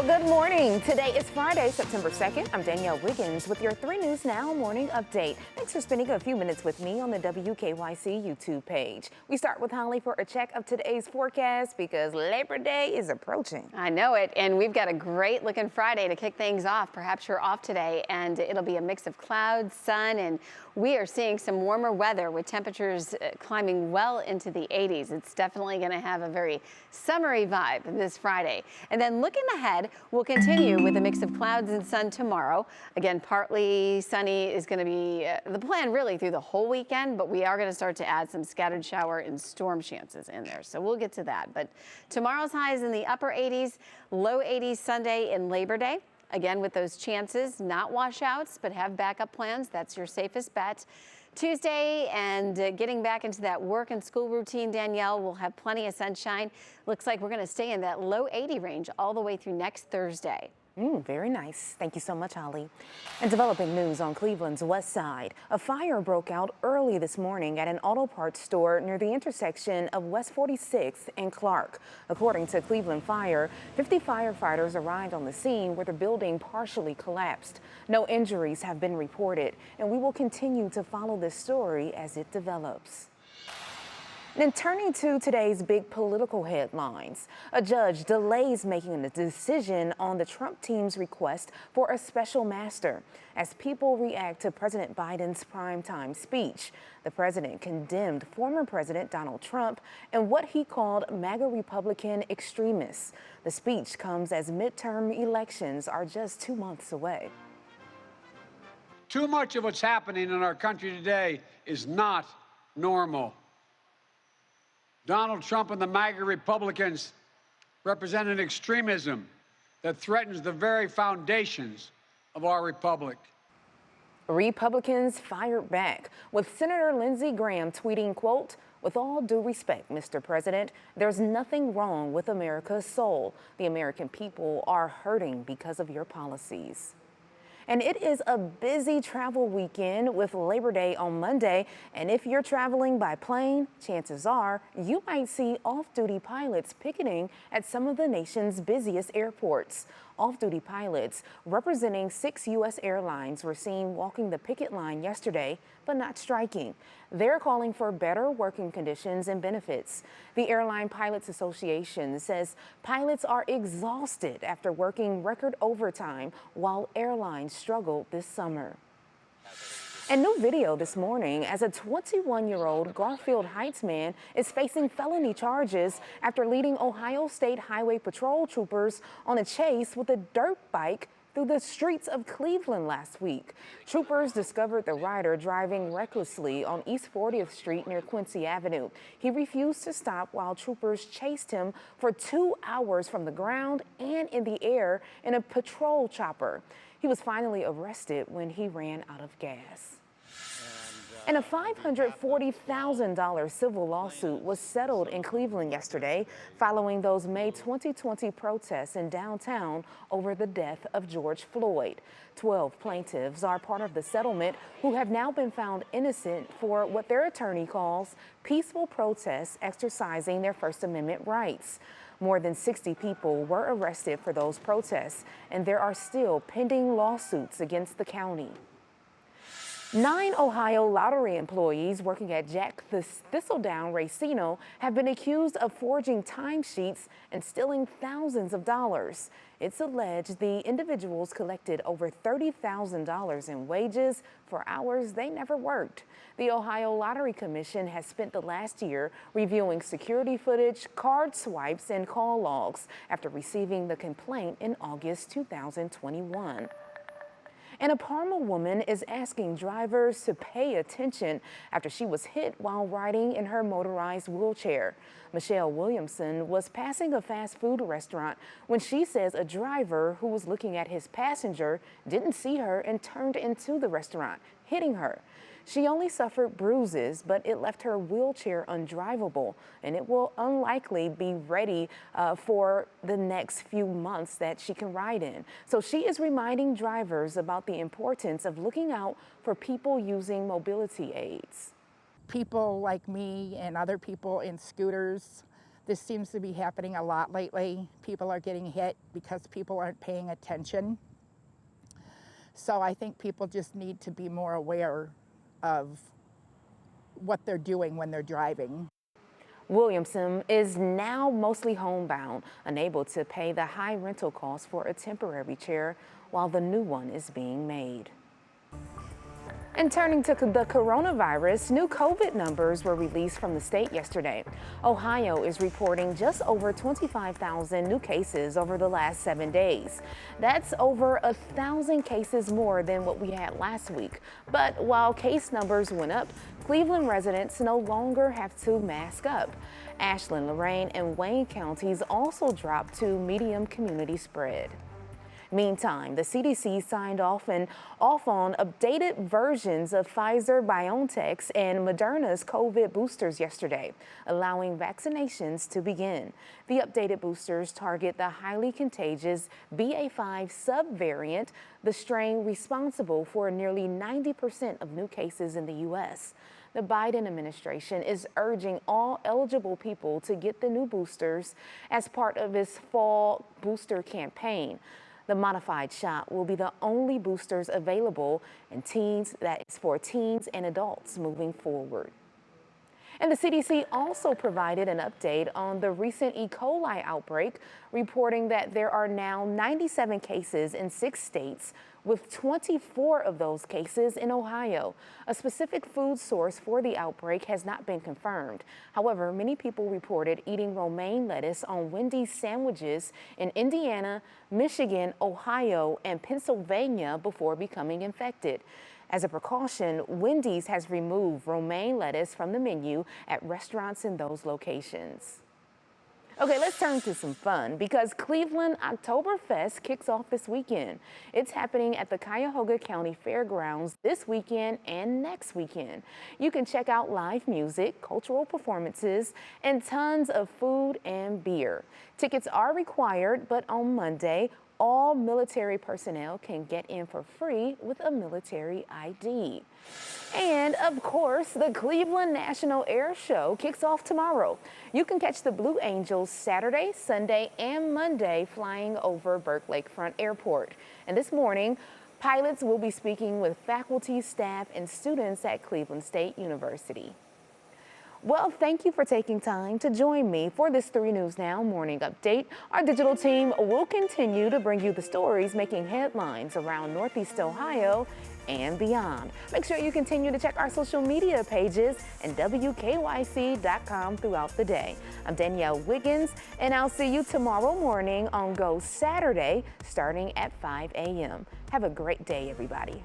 Well, good morning. Today is Friday, September 2nd. I'm Danielle Wiggins with your 3 News Now morning update. Thanks for spending a few minutes with me on the WKYC YouTube page. We start with Holly for a check of today's forecast because Labor Day is approaching. I know it, and we've got a great looking Friday to kick things off. Perhaps you're off today, and it'll be a mix of clouds, sun, and we are seeing some warmer weather with temperatures climbing well into the 80s. It's definitely going to have a very summery vibe this Friday. And then looking ahead, we'll continue with a mix of clouds and sun tomorrow. Again, partly sunny is going to be the plan really through the whole weekend, but we are going to start to add some scattered shower and storm chances in there. So we'll get to that. But tomorrow's highs in the upper 80s, low 80s Sunday and Labor Day. Again, with those chances, not washouts, but have backup plans. That's your safest bet. Tuesday and getting back into that work and school routine, Danielle, will have plenty of sunshine. Looks like we're going to stay in that low 80 range all the way through next Thursday. Very nice. Thank you so much, Holly. And developing news on Cleveland's west side. A fire broke out early this morning at an auto parts store near the intersection of West 46th and Clark. According to Cleveland Fire, 50 firefighters arrived on the scene where the building partially collapsed. No injuries have been reported, and we will continue to follow this story as it develops. Then turning to today's big political headlines, a judge delays making a decision on the Trump team's request for a special master as people react to President Biden's primetime speech. The president condemned former President Donald Trump and what he called MAGA Republican extremists. The speech comes as midterm elections are just 2 months away. Too much of what's happening in our country today is not normal. Donald Trump and the MAGA Republicans represent an extremism that threatens the very foundations of our republic. Republicans fired back, with Senator Lindsey Graham tweeting, quote, "With all due respect, Mr. President, there's nothing wrong with America's soul. The American people are hurting because of your policies." And it is a busy travel weekend with Labor Day on Monday. And if you're traveling by plane, chances are you might see off-duty pilots picketing at some of the nation's busiest airports. Off-duty pilots representing 6 U.S. airlines were seen walking the picket line yesterday, but not striking. They're calling for better working conditions and benefits. The Airline Pilots Association says pilots are exhausted after working record overtime while airlines struggled this summer. And new video this morning as a 21-year-old Garfield Heights man is facing felony charges after leading Ohio State Highway Patrol troopers on a chase with a dirt bike through the streets of Cleveland last week. Troopers discovered the rider driving recklessly on East 40th Street near Quincy Avenue. He refused to stop while troopers chased him for 2 hours from the ground and in the air in a patrol chopper. He was finally arrested when he ran out of gas. And a $540,000 civil lawsuit was settled in Cleveland yesterday following those May 2020 protests in downtown over the death of George Floyd. 12 plaintiffs are part of the settlement who have now been found innocent for what their attorney calls peaceful protests exercising their First Amendment rights. More than 60 people were arrested for those protests, and there are still pending lawsuits against the county. 9 Ohio lottery employees working at Jack Thistledown Racino have been accused of forging timesheets and stealing thousands of dollars. It's alleged the individuals collected over $30,000 in wages for hours they never worked. The Ohio Lottery Commission has spent the last year reviewing security footage, card swipes, and call logs after receiving the complaint in August 2021. And a Parma woman is asking drivers to pay attention after she was hit while riding in her motorized wheelchair. Michelle Williamson was passing a fast food restaurant when she says a driver who was looking at his passenger didn't see her and turned into the restaurant, hitting her. She only suffered bruises, but it left her wheelchair undrivable, and it will unlikely be ready for the next few months that she can ride in. So she is reminding drivers about the importance of looking out for people using mobility aids. People like me and other people in scooters, This seems to be happening a lot lately. People are getting hit because people aren't paying attention. So I think people just need to be more aware of what they're doing when they're driving. Williamson is now mostly homebound, unable to pay the high rental costs for a temporary chair while the new one is being made. And turning to the coronavirus, new COVID numbers were released from the state yesterday. Ohio is reporting just over 25,000 new cases over the last 7 days. That's over 1,000 cases more than what we had last week. But while case numbers went up, Cleveland residents no longer have to mask up. Ashland, Lorain, and Wayne counties also dropped to medium community spread. Meantime, the CDC signed off on updated versions of Pfizer-BioNTech's and Moderna's COVID boosters yesterday, allowing vaccinations to begin. The updated boosters target the highly contagious BA.5 subvariant, the strain responsible for nearly 90% of new cases in the U.S. The Biden administration is urging all eligible people to get the new boosters as part of its fall booster campaign. The modified shot will be the only boosters available in teens, that is for teens and adults moving forward. And the CDC also provided an update on the recent E. coli outbreak, reporting that there are now 97 cases in 6 states, with 24 of those cases in Ohio. A specific food source for the outbreak has not been confirmed. However, many people reported eating romaine lettuce on Wendy's sandwiches in Indiana, Michigan, Ohio, and Pennsylvania before becoming infected. As a precaution, Wendy's has removed romaine lettuce from the menu at restaurants in those locations. Okay, let's turn to some fun because Cleveland Oktoberfest kicks off this weekend. It's happening at the Cuyahoga County Fairgrounds this weekend and next weekend. You can check out live music, cultural performances, and tons of food and beer. Tickets are required, but on Monday, all military personnel can get in for free with a military ID. And of course, the Cleveland National Air Show kicks off tomorrow. You can catch the Blue Angels Saturday, Sunday, and Monday flying over Burke Lakefront Airport. And this morning, pilots will be speaking with faculty, staff, and students at Cleveland State University. Well, thank you for taking time to join me for this 3 News Now morning update. Our digital team will continue to bring you the stories making headlines around Northeast Ohio and beyond. Make sure you continue to check our social media pages and WKYC.com throughout the day. I'm Danielle Wiggins, and I'll see you tomorrow morning on Go Saturday, starting at 5 a.m. Have a great day, everybody.